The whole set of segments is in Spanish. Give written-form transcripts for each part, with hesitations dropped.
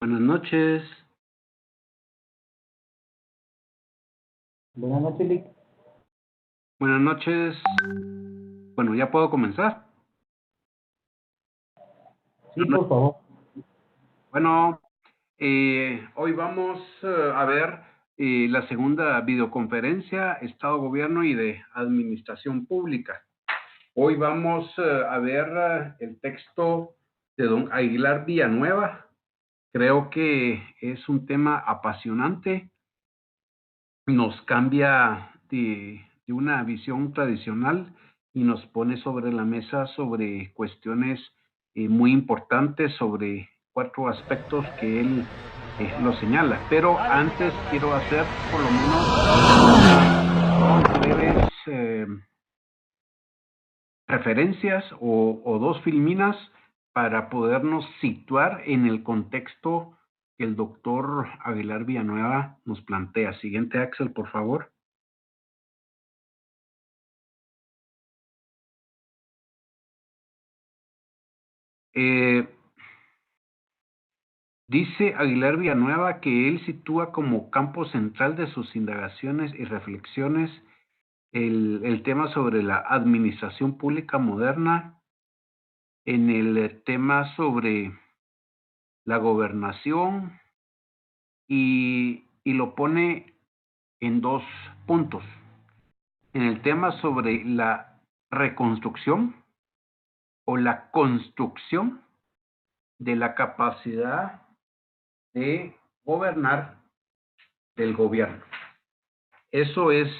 Buenas noches. Buenas noches, Lick. Buenas noches. Bueno, ya puedo comenzar. Sí, por favor. Bueno, hoy vamos a ver la segunda videoconferencia, Estado, Gobierno y de Administración Pública. Hoy vamos a ver el texto de don Aguilar Villanueva. Creo que es un tema apasionante. Nos cambia de una visión tradicional y nos pone sobre la mesa sobre cuestiones muy importantes, sobre 4 aspectos que él lo señala. Pero antes quiero hacer por lo menos 2 breves referencias o 2 filminas para podernos situar en el contexto que el doctor Aguilar Villanueva nos plantea. Siguiente, Axel, por favor. Dice Aguilar Villanueva que él sitúa como campo central de sus indagaciones y reflexiones el tema sobre la administración pública moderna, en el tema sobre la gobernación y lo pone en 2 puntos. En el tema sobre la reconstrucción o la construcción de la capacidad de gobernar del gobierno. Eso es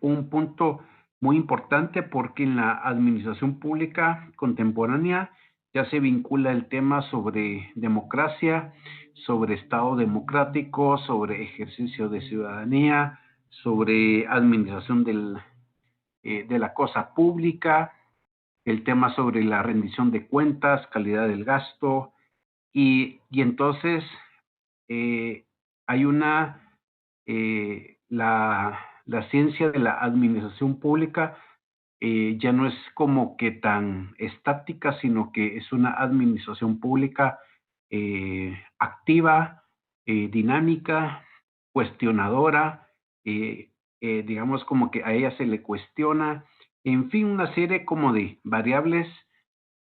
un punto muy importante porque en la administración pública contemporánea ya se vincula el tema sobre democracia, sobre Estado democrático, sobre ejercicio de ciudadanía, sobre administración de la cosa pública, el tema sobre la rendición de cuentas, calidad del gasto, y entonces hay la ciencia de la administración pública ya no es como que tan estática, sino que es una administración pública activa, dinámica, cuestionadora, digamos como que a ella se le cuestiona, en fin, una serie como de variables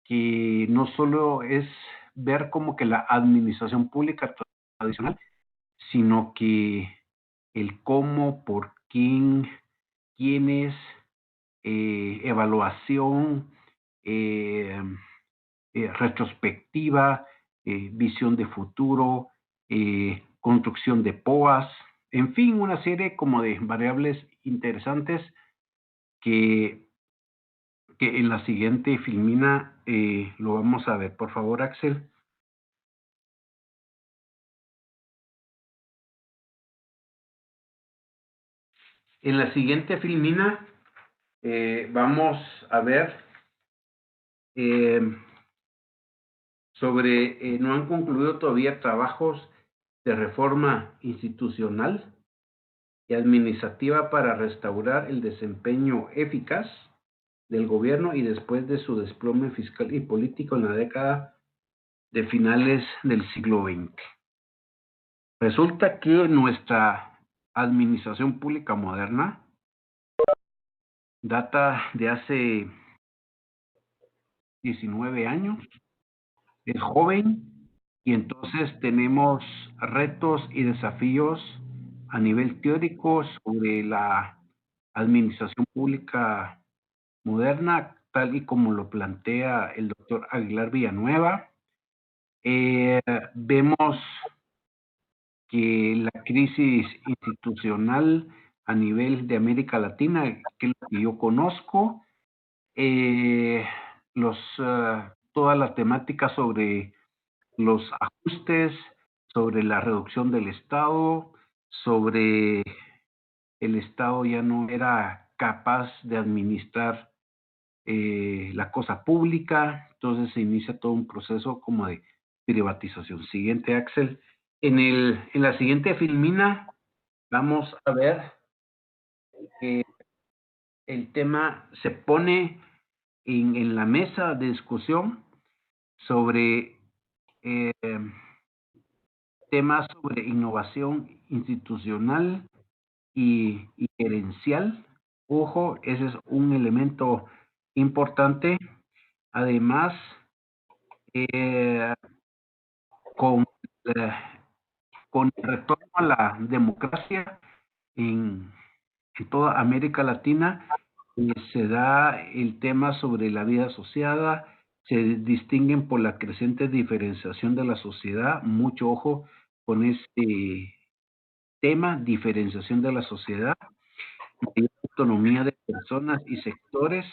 que no solo es ver como que la administración pública tradicional, sino que el cómo, por quién, quiénes, evaluación, eh, retrospectiva, visión de futuro, construcción de POAS, en fin, una serie como de variables interesantes que en la siguiente filmina lo vamos a ver. Por favor, Axel. En la siguiente filmina vamos a ver sobre, no han concluido todavía trabajos de reforma institucional y administrativa para restaurar el desempeño eficaz del gobierno y después de su desplome fiscal y político en la década de finales del siglo XX. Resulta que nuestra administración pública moderna data de hace 19 años, es joven y entonces tenemos retos y desafíos a nivel teórico sobre la administración pública moderna, tal y como lo plantea el doctor Aguilar Villanueva. Vemos que la crisis institucional a nivel de América Latina, que es lo que yo conozco, toda la temática sobre los ajustes, sobre la reducción del Estado, sobre el Estado ya no era capaz de administrar la cosa pública, entonces se inicia todo un proceso como de privatización. Siguiente, Axel. En la siguiente filmina vamos a ver que el tema se pone en la mesa de discusión sobre temas sobre innovación institucional y gerencial. Ojo, ese es un elemento importante. Además, con, eh, con el retorno a la democracia en toda América Latina, se da el tema sobre la vida asociada, se distinguen por la creciente diferenciación de la sociedad. Mucho ojo con este tema, diferenciación de la sociedad, mayor autonomía de personas y sectores.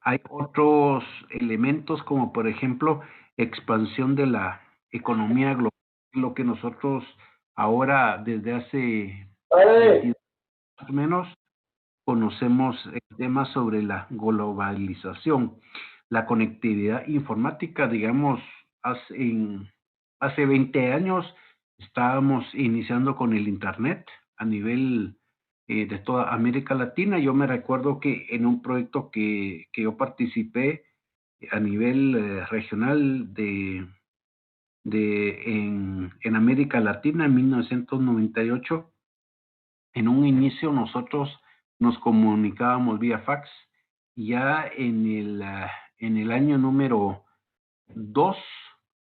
Hay otros elementos como por ejemplo expansión de la economía global, lo que nosotros ahora desde hace 22 más o menos conocemos el tema sobre la globalización, la conectividad informática. Digamos, hace 20 años estábamos iniciando con el Internet a nivel de toda América Latina. Yo me recuerdo que en un proyecto que yo participé a nivel regional en América Latina en 1998, en un inicio nosotros nos comunicábamos vía fax. Ya en el año número 2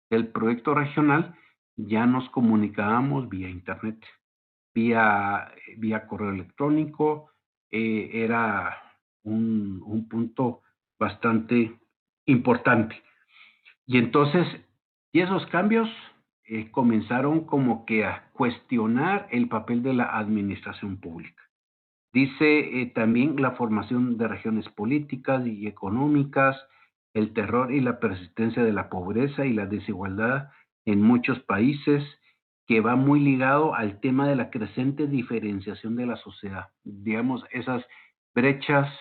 del proyecto regional ya nos comunicábamos vía internet, vía correo electrónico. Era un punto bastante importante. Y entonces, y esos cambios comenzaron como que a cuestionar el papel de la administración pública. Dice también la formación de regiones políticas y económicas, el terror y la persistencia de la pobreza y la desigualdad en muchos países, que va muy ligado al tema de la creciente diferenciación de la sociedad. Digamos, esas brechas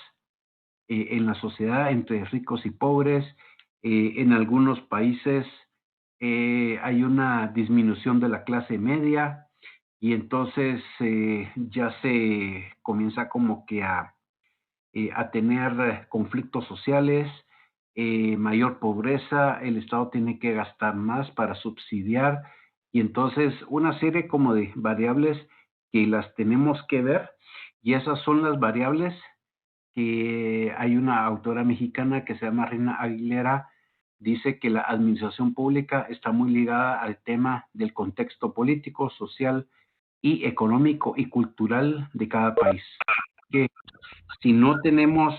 en la sociedad entre ricos y pobres. En algunos países hay una disminución de la clase media, y entonces ya se comienza como que a tener conflictos sociales, mayor pobreza, el Estado tiene que gastar más para subsidiar, y entonces una serie como de variables que las tenemos que ver, y esas son las variables que hay una autora mexicana que se llama Reina Aguilera, dice que la administración pública está muy ligada al tema del contexto político, social y económico y cultural de cada país. Que si no tenemos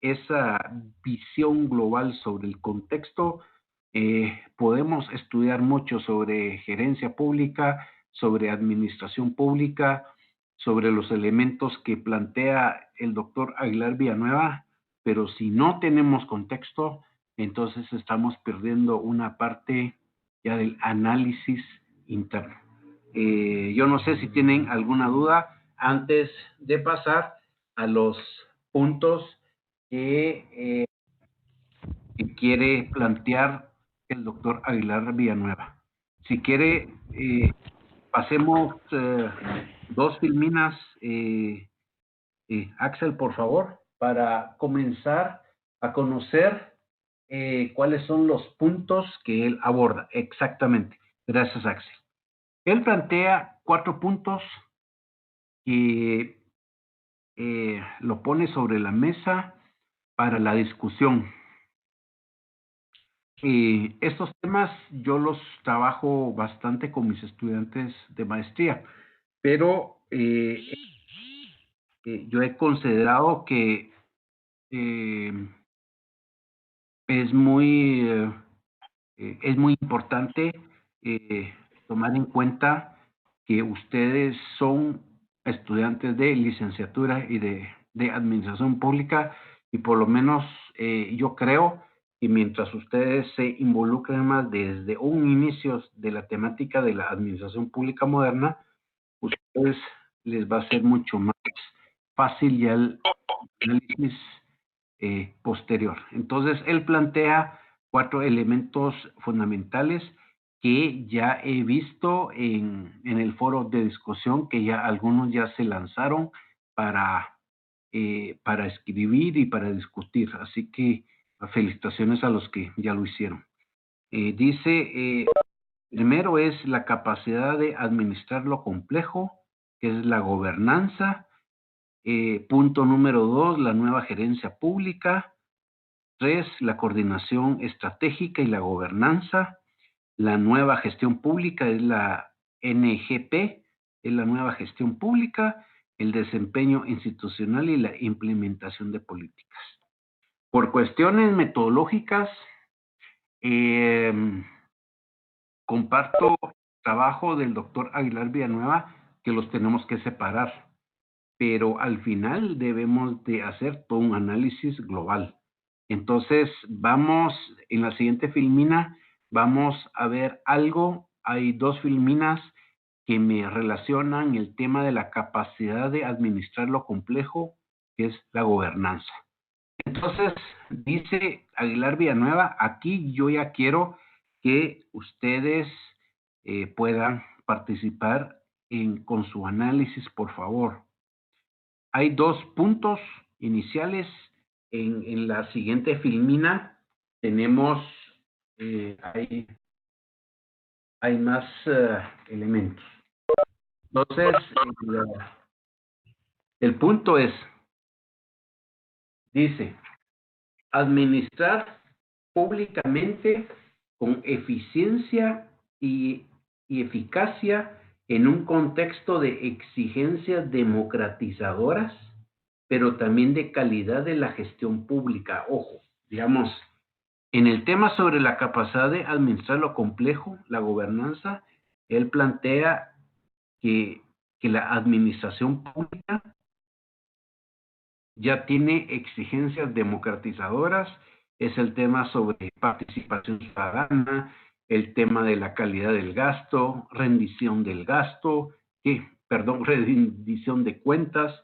esa visión global sobre el contexto, podemos estudiar mucho sobre gerencia pública, sobre administración pública, sobre los elementos que plantea el doctor Aguilar Villanueva, pero si no tenemos contexto, entonces estamos perdiendo una parte ya del análisis interno. Yo no sé si tienen alguna duda antes de pasar a los puntos que quiere plantear el doctor Aguilar Villanueva. Si quiere, pasemos 2 filminas, Axel, por favor, para comenzar a conocer cuáles son los puntos que él aborda. Exactamente. Gracias, Axel. Él plantea 4 puntos que lo pone sobre la mesa para la discusión. Estos temas yo los trabajo bastante con mis estudiantes de maestría, pero yo he considerado que es muy importante tomar en cuenta que ustedes son estudiantes de licenciatura y de administración pública, y por lo menos yo creo que mientras ustedes se involucren más desde un inicio de la temática de la administración pública moderna, ustedes les va a ser mucho más fácil ya el análisis posterior. Entonces, él plantea 4 elementos fundamentales que ya he visto en el foro de discusión, que ya algunos ya se lanzaron para escribir y para discutir. Así que felicitaciones a los que ya lo hicieron. Dice, primero es la capacidad de administrar lo complejo, que es la gobernanza. Punto número 2, la nueva gerencia pública. 3, la coordinación estratégica y la gobernanza. La nueva gestión pública es la NGP, es la nueva gestión pública, el desempeño institucional y la implementación de políticas. Por cuestiones metodológicas, comparto el trabajo del doctor Aguilar Villanueva, que los tenemos que separar, pero al final debemos de hacer todo un análisis global. Entonces, vamos, en la siguiente filmina, vamos a ver algo. Hay 2 filminas que me relacionan el tema de la capacidad de administrar lo complejo, que es la gobernanza. Entonces, dice Aguilar Villanueva, aquí yo ya quiero que ustedes puedan participar con su análisis, por favor. Hay 2 puntos iniciales. En la siguiente filmina tenemos, hay más elementos. Entonces, el punto es, dice, administrar públicamente con eficiencia y eficacia en un contexto de exigencias democratizadoras, pero también de calidad de la gestión pública. Ojo, digamos, en el tema sobre la capacidad de administrar lo complejo, la gobernanza, él plantea que la administración pública ya tiene exigencias democratizadoras, es el tema sobre participación ciudadana, el tema de la calidad del gasto, rendición del gasto, rendición de cuentas.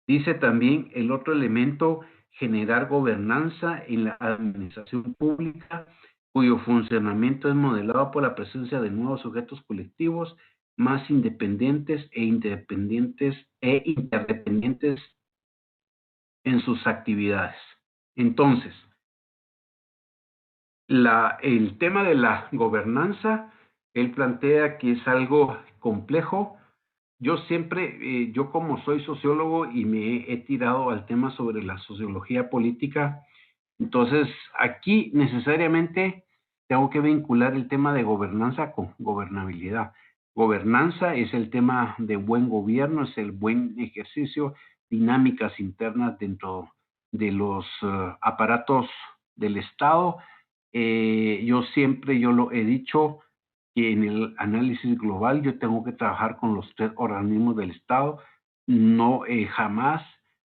Dice también el otro elemento, generar gobernanza en la administración pública, cuyo funcionamiento es modelado por la presencia de nuevos sujetos colectivos más independientes e interdependientes en sus actividades. Entonces, el tema de la gobernanza, él plantea que es algo complejo. Yo siempre, yo como soy sociólogo y me he tirado al tema sobre la sociología política, entonces aquí necesariamente tengo que vincular el tema de gobernanza con gobernabilidad. Gobernanza es el tema de buen gobierno, es el buen ejercicio, dinámicas internas dentro de los aparatos del Estado. Yo lo he dicho, que en el análisis global yo tengo que trabajar con los 3 organismos del Estado. No, jamás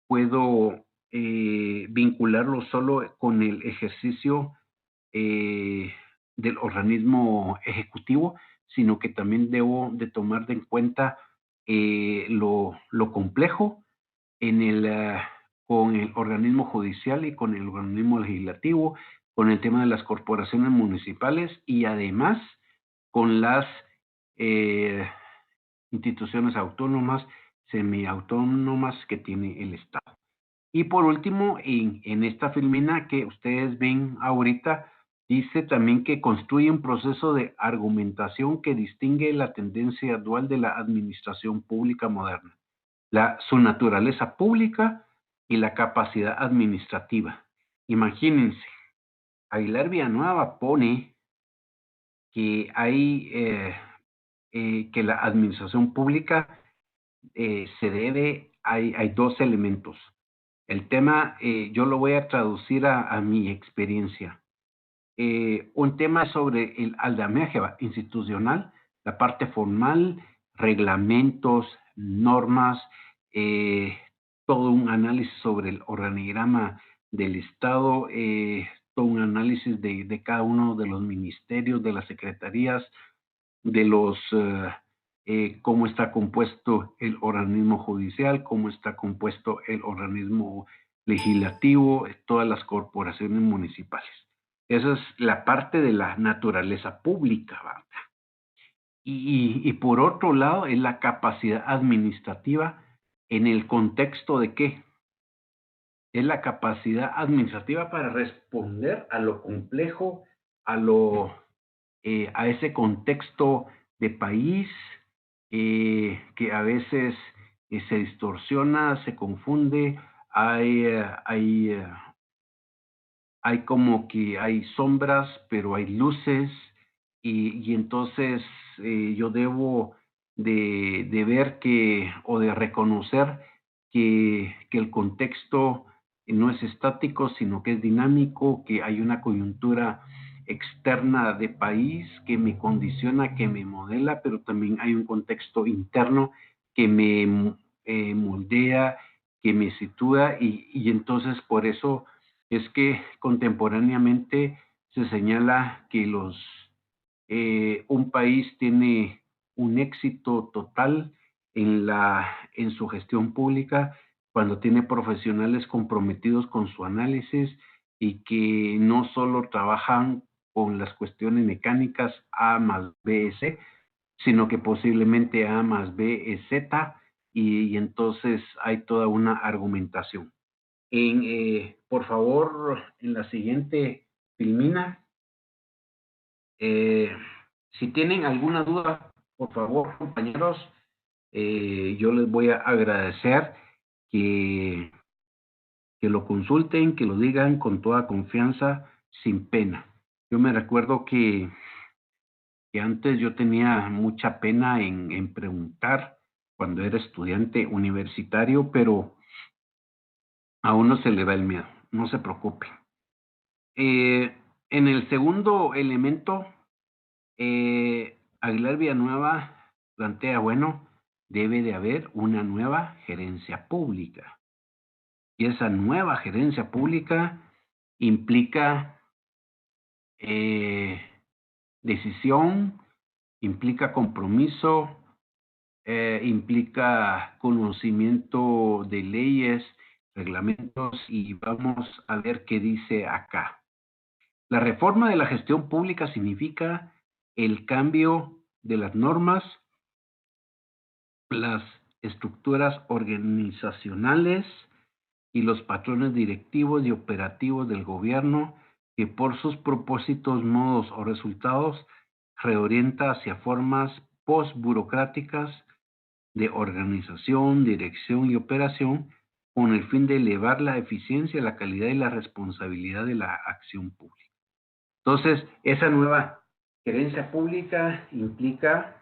puedo vincularlo solo con el ejercicio del organismo ejecutivo, sino que también debo de tomar en cuenta lo complejo con el organismo judicial y con el organismo legislativo, con el tema de las corporaciones municipales y además con las instituciones autónomas, semiautónomas que tiene el Estado. Y por último, en esta filmina que ustedes ven ahorita, dice también que construye un proceso de argumentación que distingue la tendencia dual de la administración pública moderna, su naturaleza pública y la capacidad administrativa. Imagínense, Aguilar Villanueva pone que que la administración pública hay 2 elementos. El tema, yo lo voy a traducir a mi experiencia. Un tema sobre el andamiaje institucional, la parte formal, reglamentos, normas, todo un análisis sobre el organigrama del Estado, todo un análisis de cada uno de los ministerios, de las secretarías, de cómo está compuesto el organismo judicial, cómo está compuesto el organismo legislativo, todas las corporaciones municipales. Esa es la parte de la naturaleza pública, ¿va? Y por otro lado, es la capacidad administrativa en el contexto de qué. Es la capacidad administrativa para responder a lo complejo, a a ese contexto de país que a veces se distorsiona, se confunde, hay, hay como que hay sombras, pero hay luces, y entonces yo debo de ver que, o de reconocer que el contexto no es estático, sino que es dinámico, que hay una coyuntura externa de país que me condiciona, que me modela, pero también hay un contexto interno que me moldea, que me sitúa, y entonces por eso es que contemporáneamente se señala que un país tiene un éxito total en su gestión pública cuando tiene profesionales comprometidos con su análisis y que no solo trabajan con las cuestiones mecánicas A más B es C, sino que posiblemente A más B es Z, y entonces hay toda una argumentación. Por favor, en la siguiente filmina, eh, si tienen alguna duda, por favor, compañeros, yo les voy a agradecer que, que lo consulten, que lo digan con toda confianza, sin pena. Yo me recuerdo que antes yo tenía mucha pena en preguntar cuando era estudiante universitario, pero a uno se le va el miedo, no se preocupe. En el segundo elemento, Aguilar Villanueva plantea, bueno, debe de haber una nueva gerencia pública. Y esa nueva gerencia pública implica eh, decisión, implica compromiso, implica conocimiento de leyes, reglamentos, y vamos a ver qué dice acá. La reforma de la gestión pública significa el cambio de las normas, las estructuras organizacionales y los patrones directivos y operativos del gobierno, que por sus propósitos, modos o resultados reorienta hacia formas post-burocráticas de organización, dirección y operación, con el fin de elevar la eficiencia, la calidad y la responsabilidad de la acción pública. Entonces, esa nueva gerencia pública implica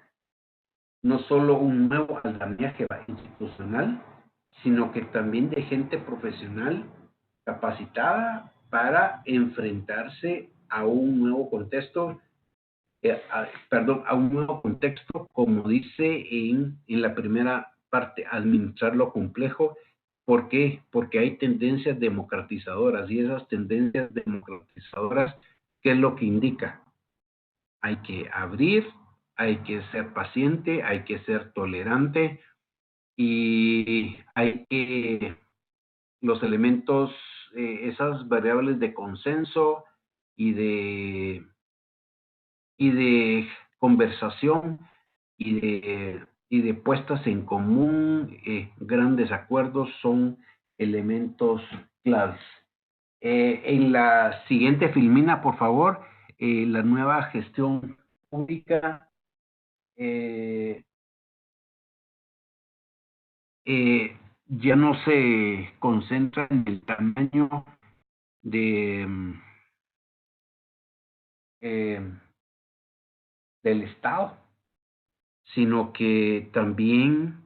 no solo un nuevo andamiaje institucional, sino que también de gente profesional capacitada para enfrentarse a un nuevo contexto, a un nuevo contexto, como dice en la primera parte, administrar lo complejo. ¿Por qué? Porque hay tendencias democratizadoras, y esas tendencias democratizadoras, ¿qué es lo que indica? Hay que abrir, hay que ser paciente, hay que ser tolerante, y hay que los elementos, esas variables de consenso y de conversación y de puestas en común, grandes acuerdos son elementos claves. En la siguiente filmina, por favor, la nueva gestión pública ya no se concentra en el tamaño de, eh, del Estado, sino que también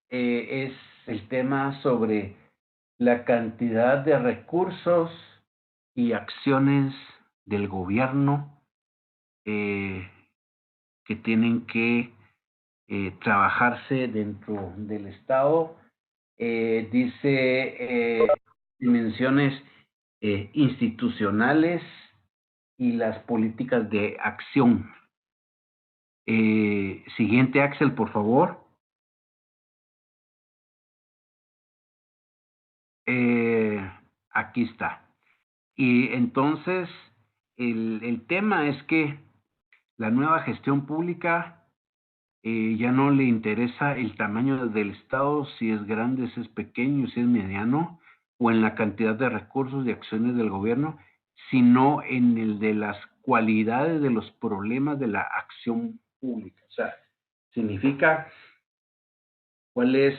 es el tema sobre la cantidad de recursos y acciones del gobierno eh, que tienen que trabajarse dentro del Estado. Dice dimensiones institucionales y las políticas de acción. Siguiente, Axel, por favor. aquí está. Y entonces, el tema es que la nueva gestión pública ya no le interesa el tamaño del Estado, si es grande, si es pequeño, si es mediano, o en la cantidad de recursos y acciones del gobierno, sino en el de las cualidades de los problemas de la acción pública. O sea, significa cuál es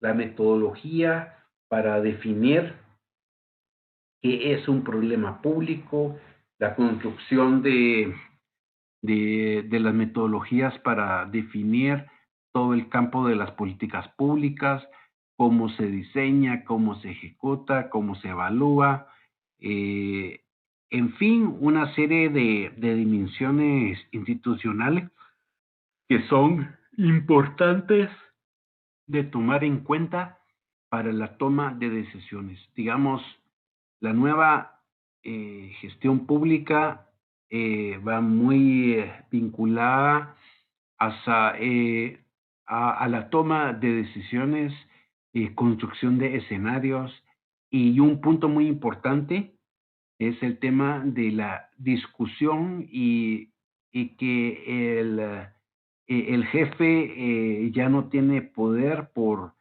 la metodología para definir qué es un problema público, la construcción de las metodologías para definir todo el campo de las políticas públicas, cómo se diseña, cómo se ejecuta, cómo se evalúa, eh, en fin, una serie de dimensiones institucionales que son importantes de tomar en cuenta para la toma de decisiones. Digamos, la nueva gestión pública va muy vinculada hacia, a la toma de decisiones, construcción de escenarios, y un punto muy importante es el tema de la discusión y que el jefe ya no tiene poder por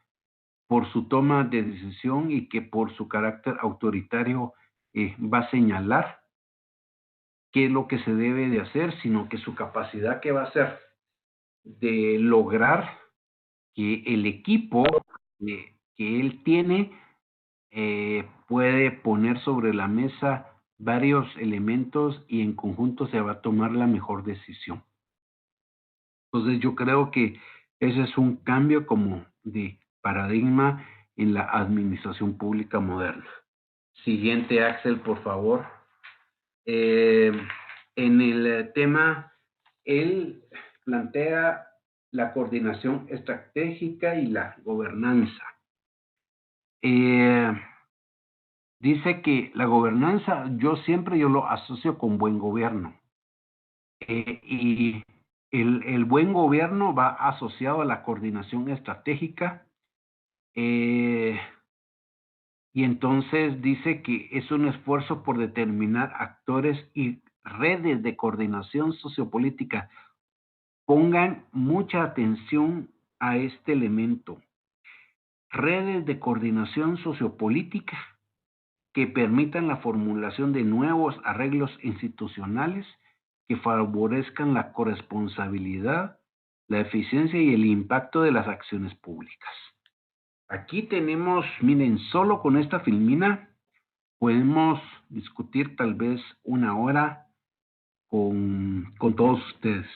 su toma de decisión y que por su carácter autoritario va a señalar qué es lo que se debe de hacer, sino que su capacidad que va a ser de lograr que el equipo que él tiene puede poner sobre la mesa varios elementos y en conjunto se va a tomar la mejor decisión. Entonces yo creo que ese es un cambio como de paradigma en la administración pública moderna. Siguiente, Axel, por favor. Eh, en el tema, él plantea la coordinación estratégica y la gobernanza. Dice que la gobernanza, yo lo asocio con buen gobierno. Y el buen gobierno va asociado a la coordinación estratégica. Y entonces dice que es un esfuerzo por determinar actores y redes de coordinación sociopolítica. Pongan mucha atención a este elemento. Redes de coordinación sociopolítica que permitan la formulación de nuevos arreglos institucionales que favorezcan la corresponsabilidad, la eficiencia y el impacto de las acciones públicas. Aquí tenemos, miren, solo con esta filmina podemos discutir tal vez una hora con todos ustedes.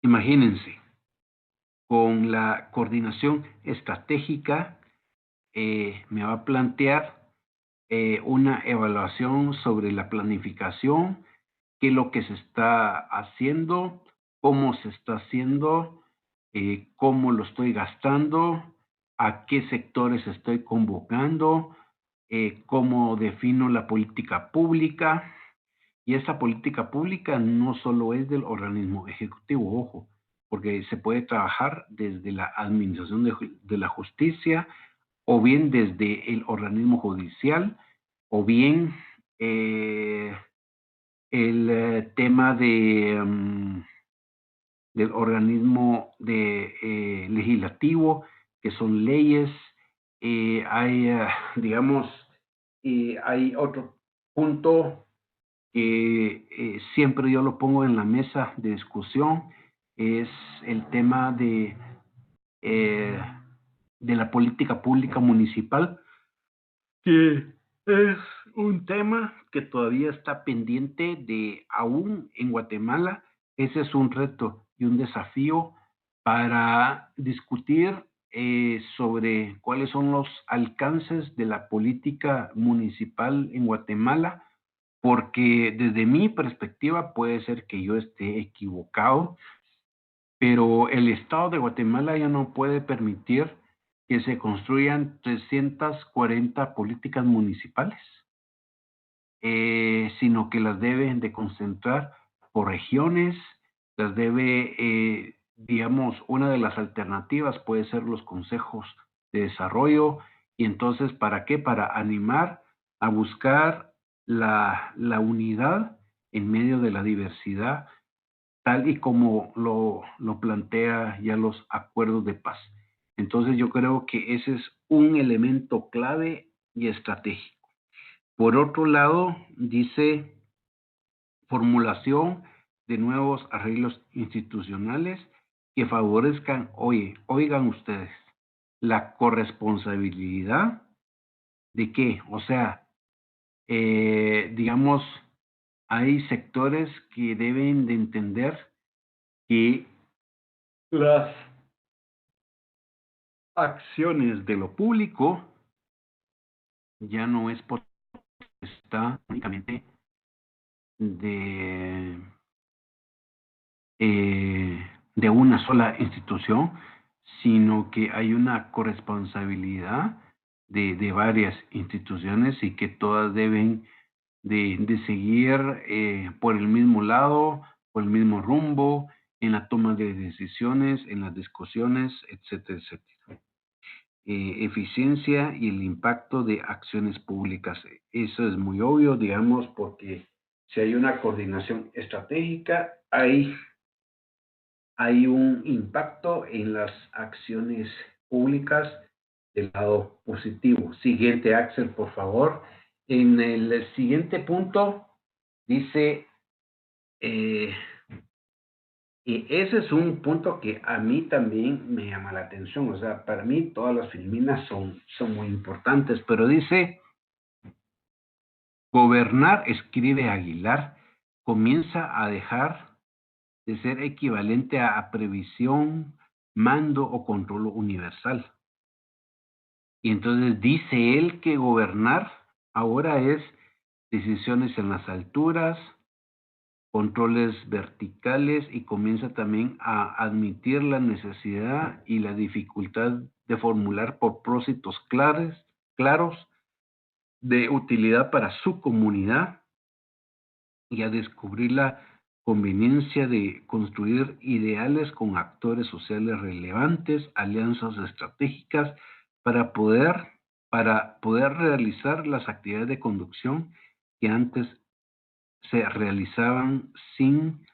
Imagínense, con la coordinación estratégica me va a plantear una evaluación sobre la planificación, qué es lo que se está haciendo, cómo se está haciendo, cómo lo estoy gastando, a qué sectores estoy convocando, cómo defino la política pública. Y esa política pública no solo es del organismo ejecutivo, ojo, porque se puede trabajar desde la administración de la justicia, o bien desde el organismo judicial, o bien el tema del organismo legislativo, que son leyes. Hay, digamos, hay otro punto que siempre yo lo pongo en la mesa de discusión, es el tema eh, de la política pública municipal, que es un tema que todavía está pendiente de aún en Guatemala. Ese es un reto y un desafío para discutir sobre cuáles son los alcances de la política municipal en Guatemala, porque desde mi perspectiva puede ser que yo esté equivocado, pero el Estado de Guatemala ya no puede permitir que se construyan 340 políticas municipales, sino que las deben de concentrar por regiones, las debe, digamos, una de las alternativas puede ser los consejos de desarrollo, Y entonces, ¿para qué? Para animar a buscar la unidad en medio de la diversidad, tal y como lo plantea ya los acuerdos de paz. Entonces yo creo que ese es un elemento clave y estratégico. Por otro lado, dice formulación de nuevos arreglos institucionales que favorezcan, oigan ustedes, la corresponsabilidad de qué, o sea, digamos, hay sectores que deben de entender que las acciones de lo público ya no es potestad únicamente de, de una sola institución, sino que hay una corresponsabilidad de varias instituciones y que todas deben de seguir por el mismo lado, por el mismo rumbo, en la toma de decisiones, en las discusiones, etcétera, etcétera. Eficiencia y el impacto de acciones públicas. Eso es muy obvio, digamos, porque si hay una coordinación estratégica, hay un impacto en las acciones públicas del lado positivo. Siguiente, Axel, por favor. En el siguiente punto dice, y ese es un punto que a mí también me llama la atención. O sea, para mí todas las filminas son muy importantes, pero dice, gobernar, escribe Aguilar, comienza a dejar de ser equivalente a previsión, mando o control universal. Y entonces dice él que gobernar ahora es decisiones en las alturas, controles verticales y comienza también a admitir la necesidad y la dificultad de formular propósitos claros de utilidad para su comunidad y a descubrir la conveniencia de construir ideales con actores sociales relevantes, alianzas estratégicas para poder, para poder realizar las actividades de conducción que antes se realizaban sin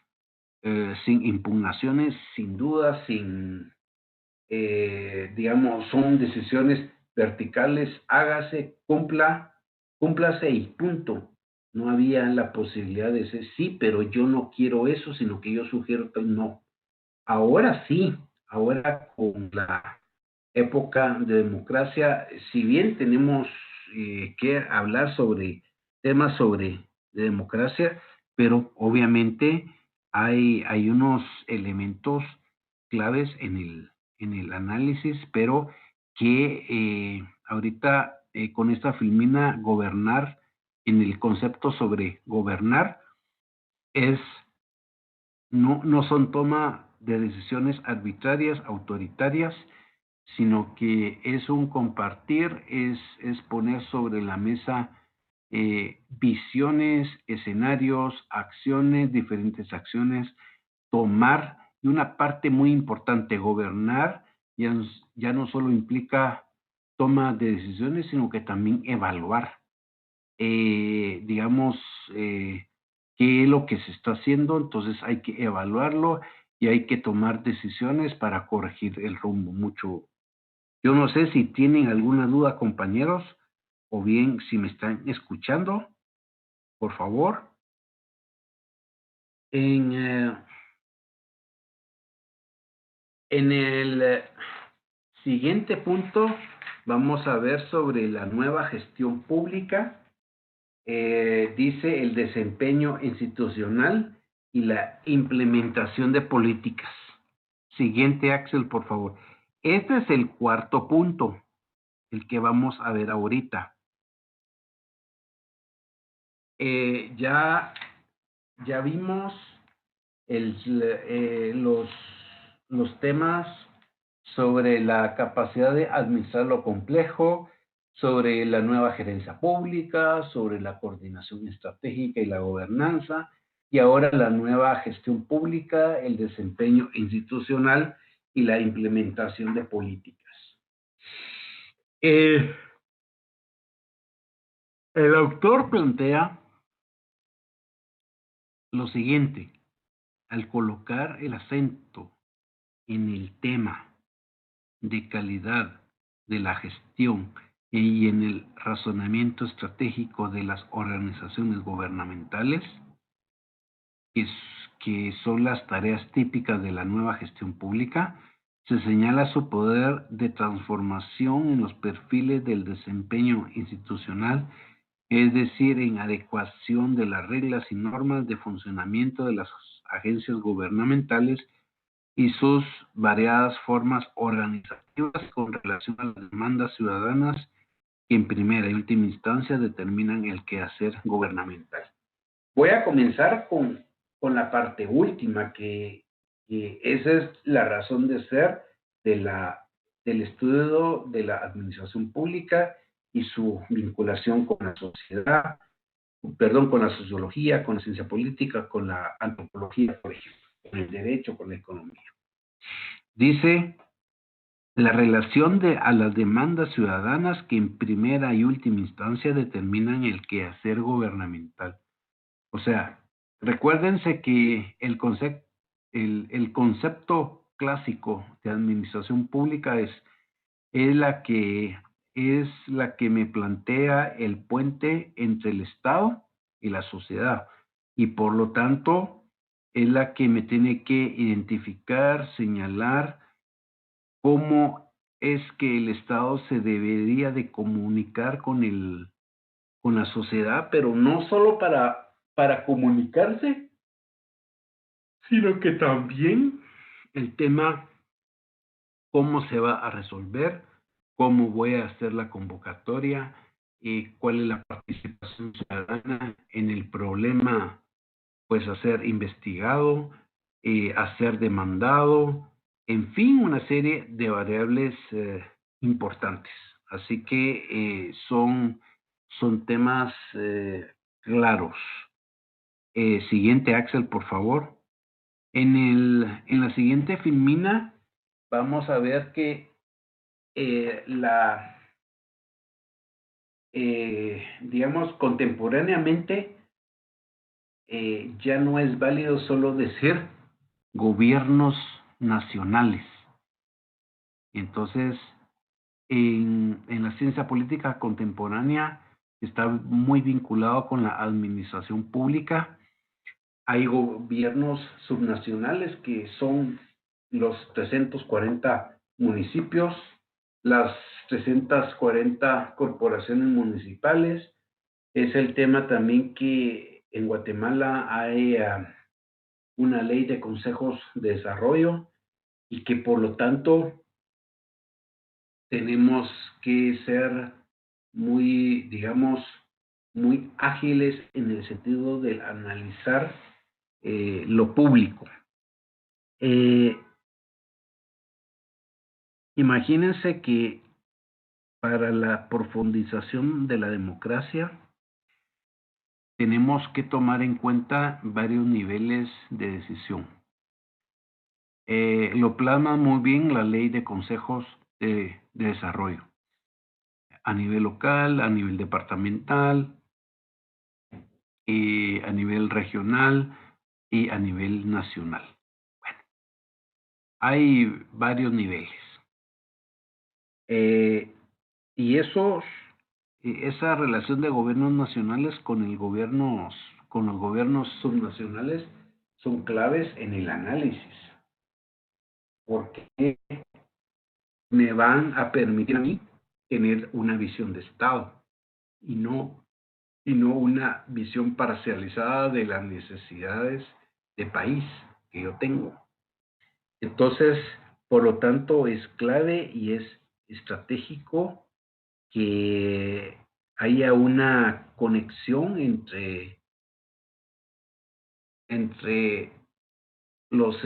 impugnaciones, sin dudas, digamos, son decisiones verticales, hágase, cúmplase y punto. No había la posibilidad de decir, sí, pero yo no quiero eso, sino que yo sugiero que no. Ahora sí, ahora con la época de democracia, si bien tenemos que hablar sobre temas de democracia, pero obviamente hay unos elementos claves en el análisis, pero que ahorita con esta filmina gobernar, en el concepto sobre gobernar, es no son toma de decisiones arbitrarias, autoritarias, sino que es un compartir, es poner sobre la mesa visiones, escenarios, acciones, diferentes acciones, tomar, y una parte muy importante, gobernar, ya no solo implica toma de decisiones, sino que también evaluar, digamos, qué es lo que se está haciendo, entonces hay que evaluarlo y hay que tomar decisiones para corregir el rumbo. Yo no sé si tienen alguna duda, compañeros, o bien si me están escuchando, por favor. En, en el siguiente punto vamos a ver sobre la nueva gestión pública. Dice el desempeño institucional y la implementación de políticas. Siguiente, Axel, por favor. Este es el cuarto punto, el que vamos a ver ahorita. Ya vimos los temas sobre la capacidad de administrar lo complejo, sobre la nueva gerencia pública, sobre la coordinación estratégica y la gobernanza, y ahora la nueva gestión pública, el desempeño institucional y la implementación de políticas. El autor plantea lo siguiente: al colocar el acento en el tema de calidad de la gestión y en el razonamiento estratégico de las organizaciones gubernamentales, que, que son las tareas típicas de la nueva gestión pública, se señala su poder de transformación en los perfiles del desempeño institucional, es decir, en adecuación de las reglas y normas de funcionamiento de las agencias gubernamentales y sus variadas formas organizativas con relación a las demandas ciudadanas que en primera y última instancia determinan el quehacer gubernamental. Voy a comenzar con la parte última, que esa es la razón de ser de del estudio de la administración pública y su vinculación con la sociedad, perdón, con la sociología, con la ciencia política, con la antropología, por ejemplo, con el derecho, con la economía. Dice la relación a las demandas ciudadanas que en primera y última instancia determinan el quehacer gubernamental. O sea, recuérdense que el concepto clásico de administración pública es es la que me plantea el puente entre el Estado y la sociedad. Y por lo tanto, es la que me tiene que identificar, señalar cómo es que el Estado se debería de comunicar con la sociedad, pero no solo para comunicarse, sino que también el tema cómo se va a resolver, cómo voy a hacer la convocatoria y cuál es la participación ciudadana en el problema, pues a ser investigado, a ser demandado, en fin, una serie de variables importantes. Así que son temas claros. Siguiente, Axel, por favor. En la siguiente filmina vamos a ver que digamos, contemporáneamente ya no es válido solo decir gobiernos nacionales. Entonces, en la ciencia política contemporánea está muy vinculado con la administración pública. Hay gobiernos subnacionales que son los 340 municipios, las 340 corporaciones municipales. Es el tema también que en Guatemala hay una ley de consejos de desarrollo y que por lo tanto tenemos que ser muy, digamos, muy ágiles en el sentido de analizar lo público. Imagínense que para la profundización de la democracia tenemos que tomar en cuenta varios niveles de decisión. Lo plasma muy bien la ley de consejos de desarrollo a nivel local, a nivel departamental, a nivel regional y a nivel nacional. Bueno, hay varios niveles. Y esa relación de gobiernos nacionales con con los gobiernos subnacionales son claves en el análisis, porque me van a permitir a mí tener una visión de Estado y no una visión parcializada de las necesidades de país que yo tengo. Entonces, por lo tanto, es clave y es estratégico que haya una conexión entre los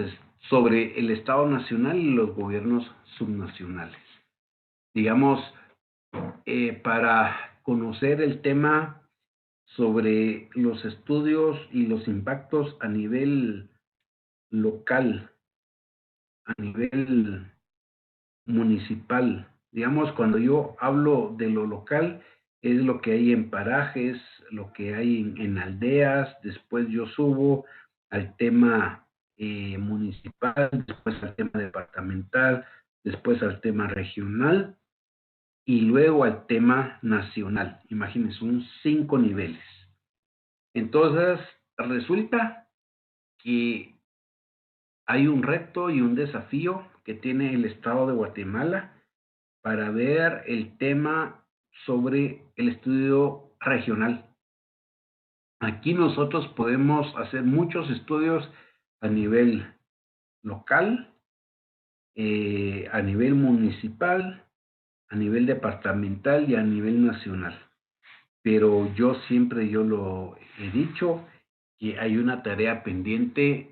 sobre el Estado nacional y los gobiernos subnacionales. Digamos, para conocer el tema sobre los estudios y los impactos a nivel local, a nivel municipal. Digamos, cuando yo hablo de lo local, es lo que hay en parajes, lo que hay en aldeas, después yo subo al tema municipal, después al tema departamental, después al tema regional y luego al tema nacional. Imagínense, son 5 niveles. Entonces, resulta que hay un reto y un desafío que tiene el Estado de Guatemala para ver el tema sobre el estudio regional. Aquí nosotros podemos hacer muchos estudios a nivel local, a nivel municipal, a nivel departamental y a nivel nacional. Pero yo siempre lo he dicho que hay una tarea pendiente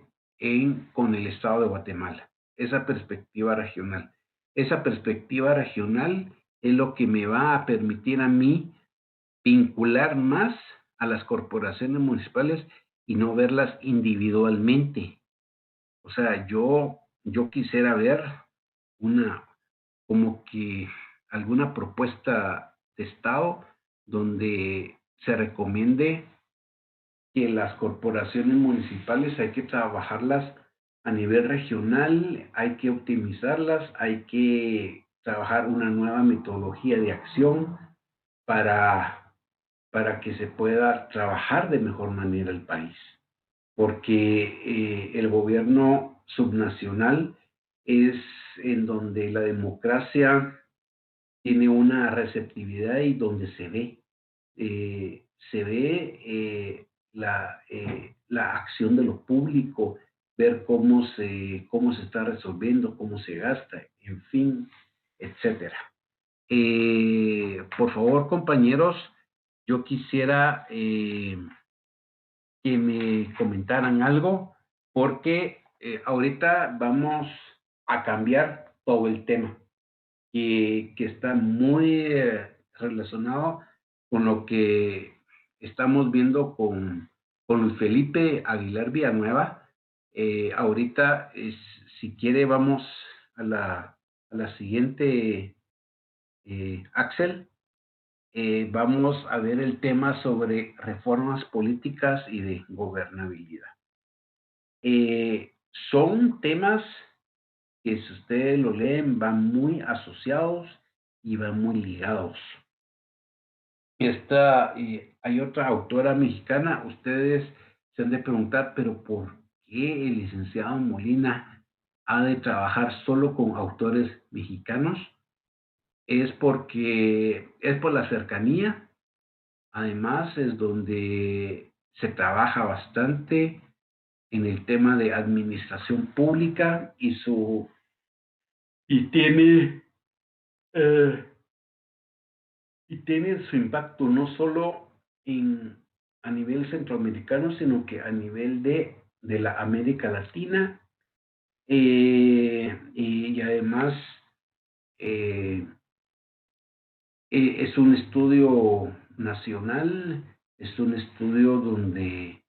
con el Estado de Guatemala, esa perspectiva regional. Esa perspectiva regional es lo que me va a permitir a mí vincular más a las corporaciones municipales y no verlas individualmente. O sea, yo quisiera ver una, como que alguna propuesta de Estado donde se recomiende que las corporaciones municipales hay que trabajarlas a nivel regional, hay que optimizarlas, hay que trabajar una nueva metodología de acción para, para que se pueda trabajar de mejor manera el país. Porque el gobierno subnacional es en donde la democracia tiene una receptividad y donde se ve la acción de lo público, ver cómo se está resolviendo, cómo se gasta, en fin, etcétera. Por favor, compañeros, yo quisiera que me comentaran algo, porque ahorita vamos a cambiar todo el tema que está muy relacionado con lo que estamos viendo con Luis Felipe Aguilar Villanueva. Ahorita, si quiere, vamos a la siguiente, Axel. Vamos a ver el tema sobre reformas políticas y de gobernabilidad. Son temas que si ustedes lo leen van muy asociados y van muy ligados. Hay otra autora mexicana, ustedes se han de preguntar, pero ¿por qué el licenciado Molina ha de trabajar solo con autores mexicanos? Es porque es por la cercanía, además es donde se trabaja bastante en el tema de administración pública y tiene eh, su impacto no solo a nivel centroamericano, sino que a nivel de la América Latina, y además eh, es un estudio nacional, es un estudio donde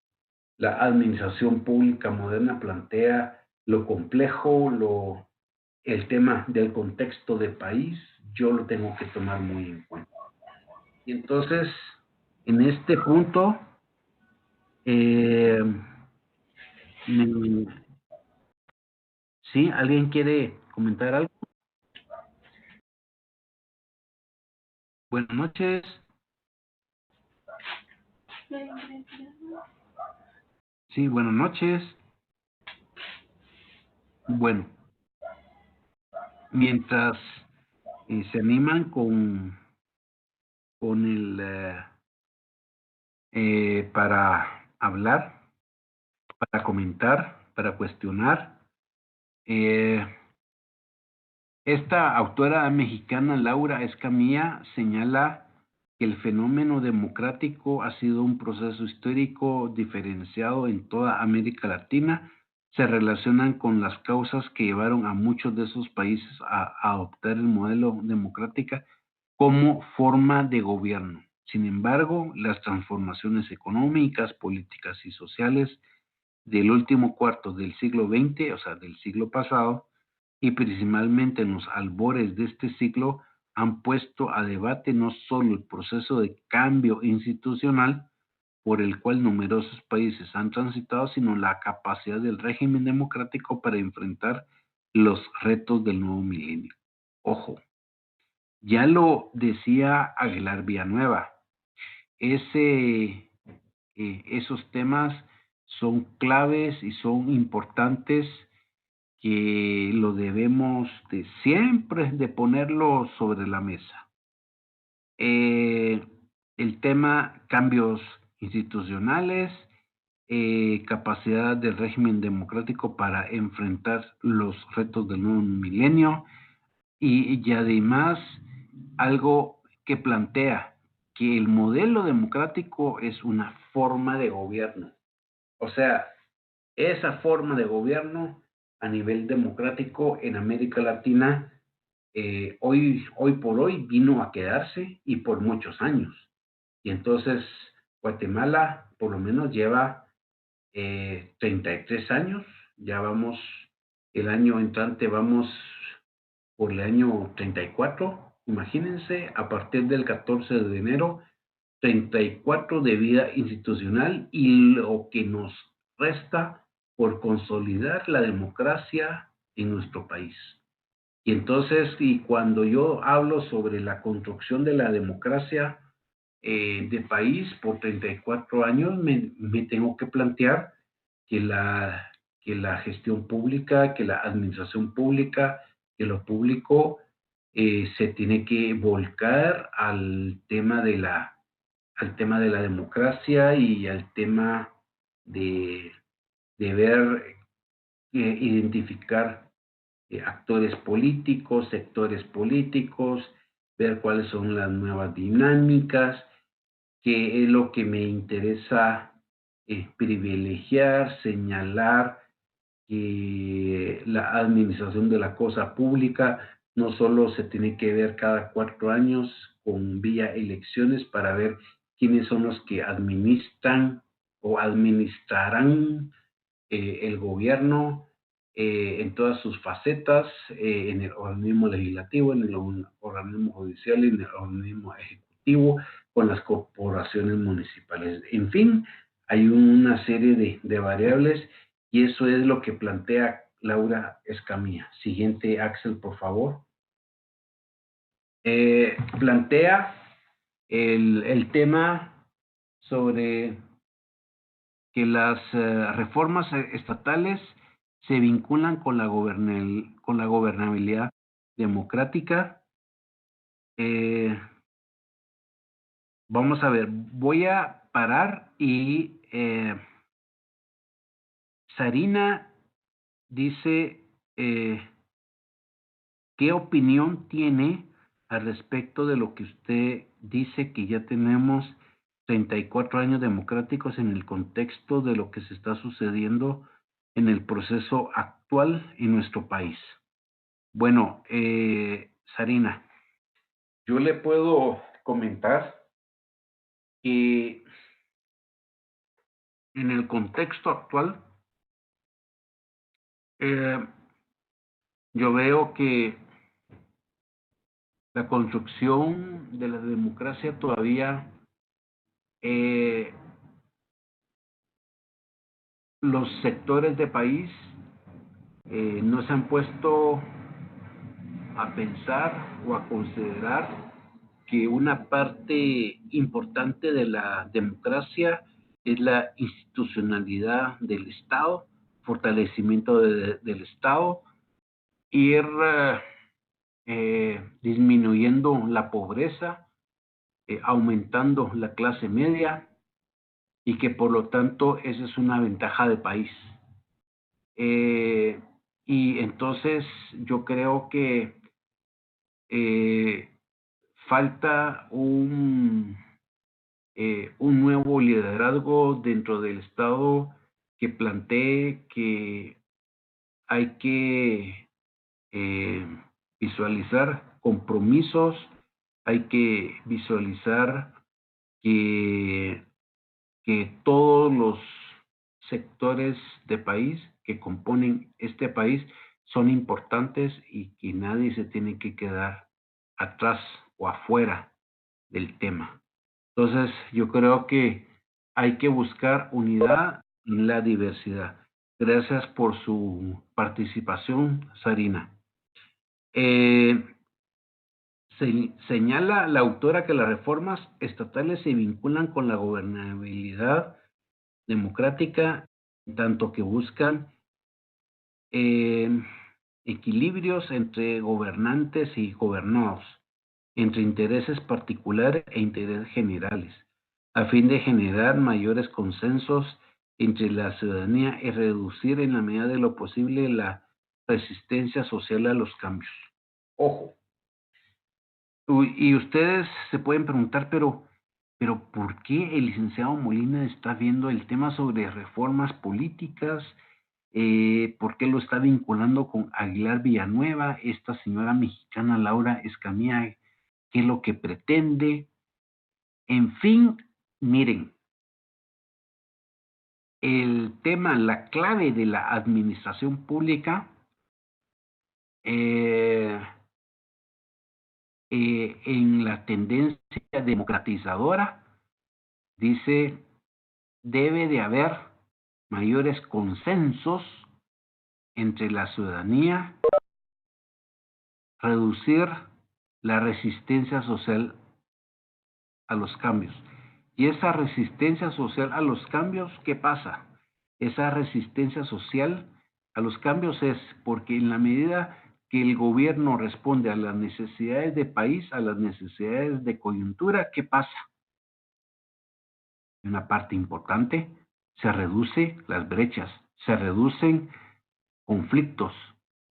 la administración pública moderna plantea lo complejo, el tema del contexto de país, yo lo tengo que tomar muy en cuenta. Y entonces, en este punto, eh, ¿sí? ¿Alguien quiere comentar algo? Buenas noches. Sí, buenas noches. Bueno, mientras se animan con para hablar, para comentar, para cuestionar, esta autora mexicana, Laura Escamilla, señala que el fenómeno democrático ha sido un proceso histórico diferenciado en toda América Latina. Se relacionan con las causas que llevaron a muchos de esos países a adoptar el modelo democrático como forma de gobierno. Sin embargo, las transformaciones económicas, políticas y sociales del último cuarto del siglo XX, o sea, del siglo pasado, y principalmente en los albores de este siglo, han puesto a debate no solo el proceso de cambio institucional por el cual numerosos países han transitado, sino la capacidad del régimen democrático para enfrentar los retos del nuevo milenio. Ojo, ya lo decía Aguilar Villanueva, esos temas son claves y son importantes, que lo debemos de siempre de ponerlo sobre la mesa. El tema cambios institucionales, capacidad del régimen democrático para enfrentar los retos del nuevo milenio y además algo que plantea que el modelo democrático es una forma de gobierno. O sea, esa forma de gobierno a nivel democrático en América Latina hoy por hoy vino a quedarse y por muchos años. Y entonces Guatemala por lo menos lleva 33 años, ya vamos, el año entrante vamos por el año 34, imagínense, a partir del 14 de enero, 34 de vida institucional y lo que nos resta por consolidar la democracia en nuestro país. Y entonces, y cuando yo hablo sobre la construcción de la democracia de país por 34 años, me tengo que plantear que la gestión pública, que la administración pública, que lo público se tiene que volcar al tema de la democracia y al tema de, de ver, identificar actores políticos, sectores políticos, ver cuáles son las nuevas dinámicas, qué es lo que me interesa privilegiar, señalar, que la administración de la cosa pública no solo se tiene que ver cada 4 años con vía elecciones para ver quiénes son los que administran o administrarán el gobierno en todas sus facetas, en el organismo legislativo, en el organismo judicial, en el organismo ejecutivo, con las corporaciones municipales. En fin, hay una serie de variables y eso es lo que plantea Laura Escamilla. Siguiente, Axel, por favor. Plantea el tema sobre que las reformas estatales se vinculan con la gobernabilidad democrática. Vamos a ver, voy a parar y Sarina dice, ¿qué opinión tiene al respecto de lo que usted dice que ya tenemos 34 años democráticos en el contexto de lo que se está sucediendo en el proceso actual en nuestro país? Bueno, Sarina, yo le puedo comentar que en el contexto actual, eh, yo veo que la construcción de la democracia todavía, los sectores de país no se han puesto a pensar o a considerar que una parte importante de la democracia es la institucionalidad del Estado, fortalecimiento del Estado, ir disminuyendo la pobreza, aumentando la clase media y que por lo tanto esa es una ventaja de país. Y entonces yo creo que falta un nuevo liderazgo dentro del Estado que plantee que hay que visualizar compromisos, hay que visualizar que, que todos los sectores de país que componen este país son importantes y que nadie se tiene que quedar atrás o afuera del tema. Entonces, yo creo que hay que buscar unidad en la diversidad. Gracias por su participación, Sarina. Señala la autora que las reformas estatales se vinculan con la gobernabilidad democrática, tanto que buscan eh, equilibrios entre gobernantes y gobernados, entre intereses particulares e intereses generales, a fin de generar mayores consensos entre la ciudadanía y reducir en la medida de lo posible la resistencia social a los cambios. Ojo. Y ustedes se pueden preguntar, pero ¿por qué el licenciado Molina está viendo el tema sobre reformas políticas? ¿Por qué lo está vinculando con Aguilar Villanueva, esta señora mexicana Laura Escamilla? ¿Qué es lo que pretende? En fin, miren, el tema, la clave de la administración pública en la tendencia democratizadora dice, debe de haber mayores consensos entre la ciudadanía, reducir la resistencia social a los cambios. Y esa resistencia social a los cambios, ¿qué pasa? Esa resistencia social a los cambios es porque en la medida que el gobierno responde a las necesidades de país, a las necesidades de coyuntura, ¿qué pasa? Una parte importante, se reduce las brechas, se reducen conflictos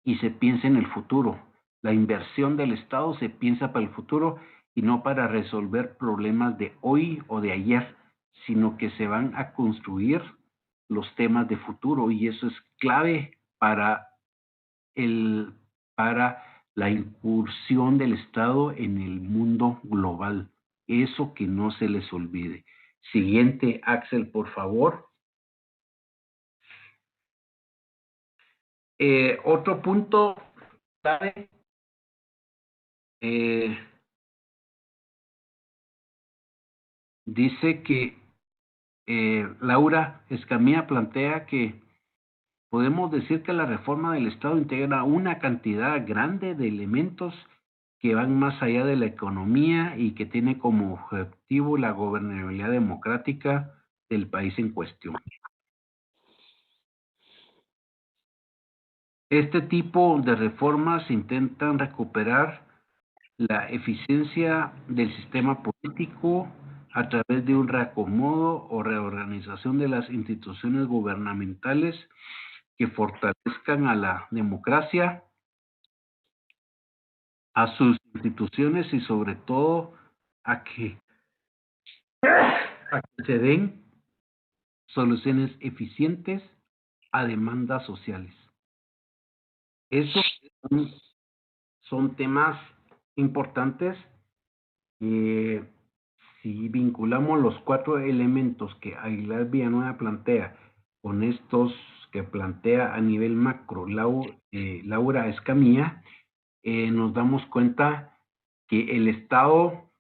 y se piensa en el futuro. La inversión del Estado se piensa para el futuro y no para resolver problemas de hoy o de ayer, sino que se van a construir los temas de futuro y eso es clave el, para la incursión del Estado en el mundo global. Eso que no se les olvide. Siguiente, Axel, por favor. Otro punto clave, dice que Laura Escamilla plantea que podemos decir que la reforma del Estado integra una cantidad grande de elementos que van más allá de la economía y que tiene como objetivo la gobernabilidad democrática del país en cuestión. Este tipo de reformas intentan recuperar la eficiencia del sistema político a través de un reacomodo o reorganización de las instituciones gubernamentales que fortalezcan a la democracia, a sus instituciones y sobre todo a que se den soluciones eficientes a demandas sociales. Esos son temas importantes que si vinculamos los 4 elementos que Aguilar Villanueva plantea con estos que plantea a nivel macro Laura Escamilla, nos damos cuenta que el Estado,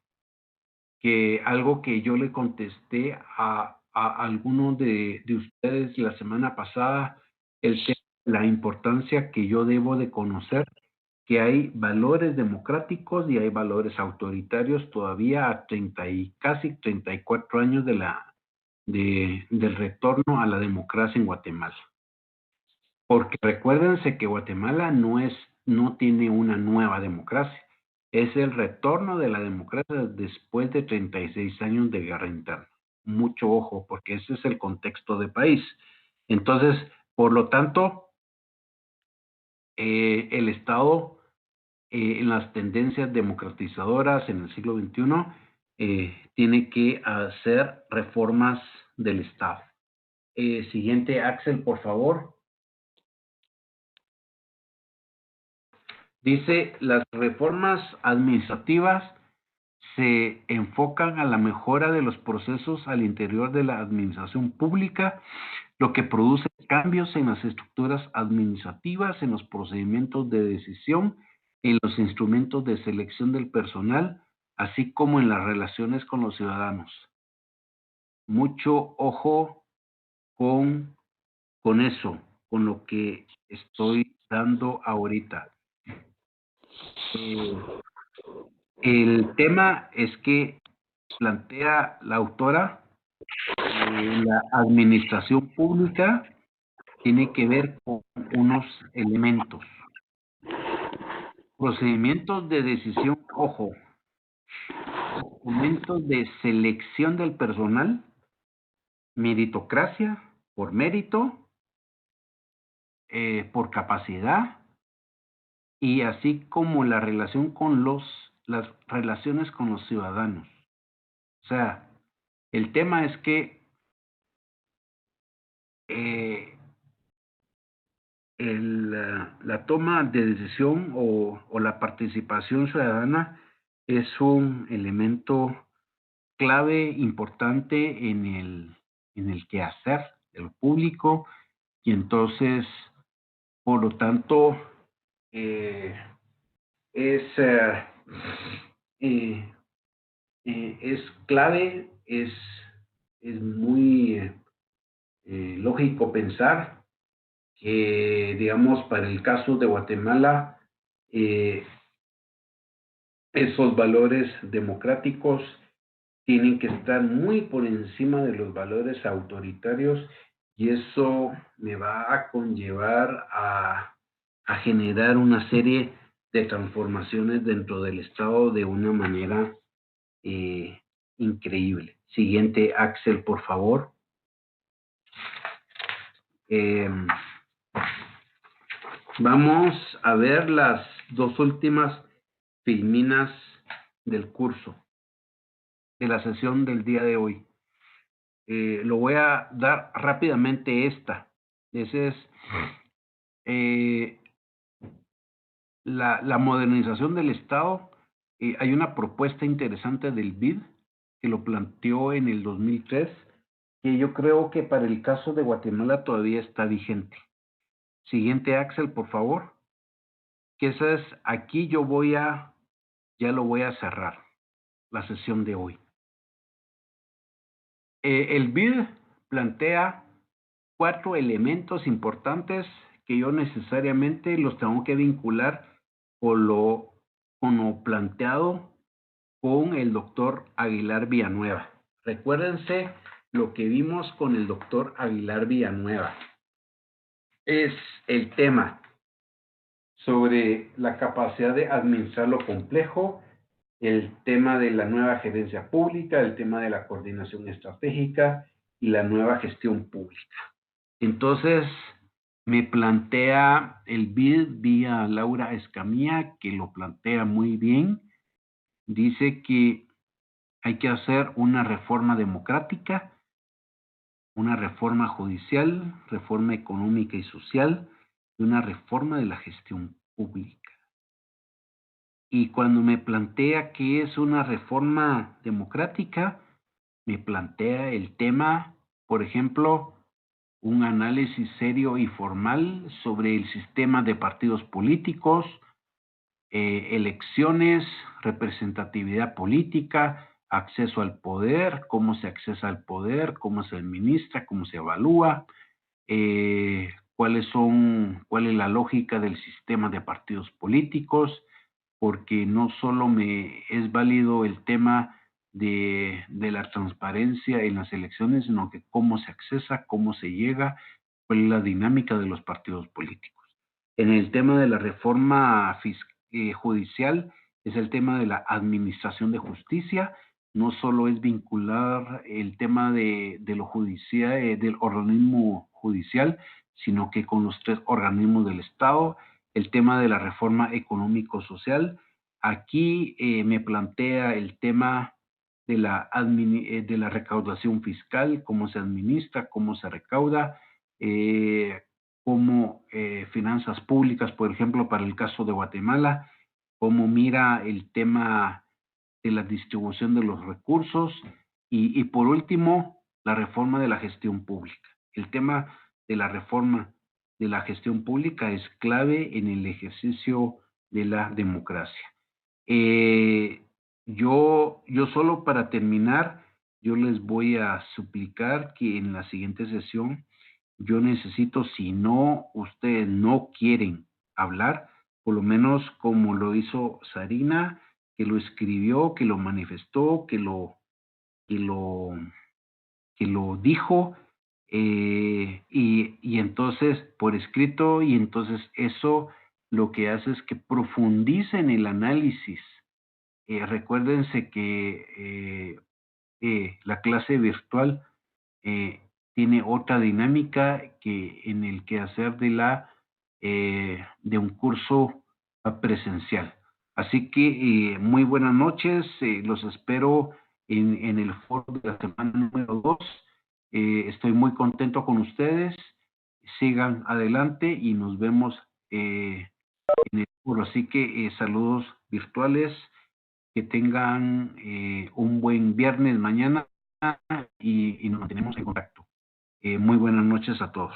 que algo que yo le contesté a algunos de ustedes la semana pasada, la importancia que yo debo de conocer que hay valores democráticos y hay valores autoritarios todavía a casi 34 años del retorno a la democracia en Guatemala. Porque recuérdense que Guatemala no tiene una nueva democracia, es el retorno de la democracia después de 36 años de guerra interna. Mucho ojo, porque ese es el contexto de país. Entonces, por lo tanto, el Estado en las tendencias democratizadoras en el siglo XXI, tiene que hacer reformas del Estado. Siguiente, Axel, por favor. Dice, las reformas administrativas se enfocan a la mejora de los procesos al interior de la administración pública, lo que produce cambios en las estructuras administrativas, en los procedimientos de decisión, en los instrumentos de selección del personal, así como en las relaciones con los ciudadanos. Mucho ojo con, con eso, con lo que estoy dando ahorita. El tema es que plantea la autora, la administración pública tiene que ver con unos elementos. Procedimientos de decisión, ojo, documentos de selección del personal, meritocracia, por mérito, por capacidad, y así como la relación con las relaciones con los ciudadanos. O sea, el tema es que la toma de decisión o la participación ciudadana es un elemento clave importante en el quehacer del público, y entonces, por lo tanto, es clave, es muy lógico pensar que, digamos, para el caso de Guatemala, esos valores democráticos tienen que estar muy por encima de los valores autoritarios, y eso me va a conllevar a generar una serie de transformaciones dentro del Estado de una manera increíble. Siguiente, Axel, por favor. Vamos a ver las dos últimas filminas del curso, de la sesión del día de hoy. Lo voy a dar rápidamente esta. Esa es la modernización del Estado. Hay una propuesta interesante del BID que lo planteó en el 2003, que yo creo que para el caso de Guatemala todavía está vigente. Siguiente, Axel, por favor. Que esa es, aquí ya lo voy a cerrar, la sesión de hoy. El BID plantea 4 elementos importantes que yo necesariamente los tengo que vincular con lo planteado con el doctor Aguilar Villanueva. Recuérdense lo que vimos con el doctor Aguilar Villanueva. Es el tema sobre la capacidad de administrar lo complejo, el tema de la nueva gerencia pública, el tema de la coordinación estratégica y la nueva gestión pública. Entonces, me plantea el BID vía Laura Escamilla, que lo plantea muy bien. Dice que hay que hacer una reforma democrática, una reforma judicial, reforma económica y social, y una reforma de la gestión pública. Y cuando me plantea qué es una reforma democrática, me plantea el tema, por ejemplo, un análisis serio y formal sobre el sistema de partidos políticos, elecciones, representatividad política, acceso al poder, cómo se accesa al poder, cómo se administra, cómo se evalúa, cuál es la lógica del sistema de partidos políticos, porque no solo me es válido el tema de la transparencia en las elecciones, sino que cómo se accesa, cómo se llega, cuál es la dinámica de los partidos políticos. En el tema de la reforma judicial, es el tema de la administración de justicia. No solo es vincular el tema de lo judicial, del organismo judicial, sino que con los 3 organismos del Estado. El tema de la reforma económico-social. Aquí me plantea el tema de la recaudación fiscal, cómo se administra, cómo se recauda, cómo finanzas públicas, por ejemplo, para el caso de Guatemala, cómo mira el tema de la distribución de los recursos, y por último, la reforma de la gestión pública. El tema de la reforma de la gestión pública es clave en el ejercicio de la democracia. Yo solo para terminar, yo les voy a suplicar que en la siguiente sesión yo necesito, si no, ustedes no quieren hablar, por lo menos como lo hizo Sarina, que lo escribió, que lo manifestó, que lo, que lo dijo, y entonces por escrito, y entonces eso lo que hace es que profundice en el análisis. Recuérdense que la clase virtual eh, tiene otra dinámica que en el quehacer de un curso presencial. Así que muy buenas noches, los espero en el foro de la semana número 2. Estoy muy contento con ustedes, sigan adelante y nos vemos en el foro. Así que saludos virtuales, que tengan un buen viernes mañana y nos mantenemos en contacto. Muy buenas noches a todos.